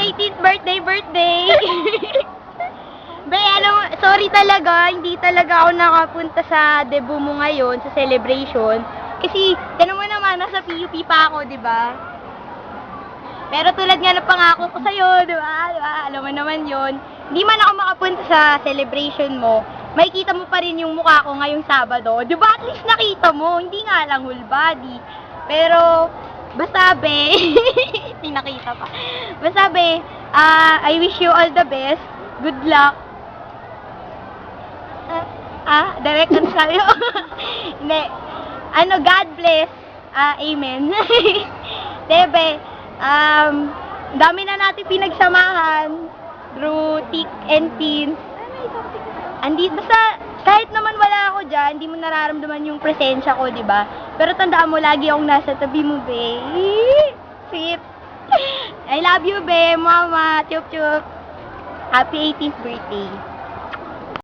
18th birthday! Be, sorry talaga, hindi talaga ako nakapunta sa debut mo ngayon, sa celebration. Kasi, tanong mo naman, nasa PUP pa ako, di ba? Pero tulad nga ng pangako ko sa'yo, di ba? Alam mo naman yon. Hindi man ako makapunta sa celebration mo, makikita mo pa rin yung mukha ko ngayong Sabado. Di ba? At least nakita mo, hindi nga lang whole body. Pero, basta be, hindi nakita pa. Basta be, I wish you all the best. Good luck. Direct ano sa'yo? Hindi. God bless. Amen. Debe, dami na natin pinagsamahan through thick and thin. Basta, kahit naman wala ako dyan, hindi mo nararamdaman yung presensya ko, di ba? Pero tandaan mo, lagi akong nasa tabi mo, be. Sweet. I love you, be. Mama. Chup, chup. Happy 18th birthday.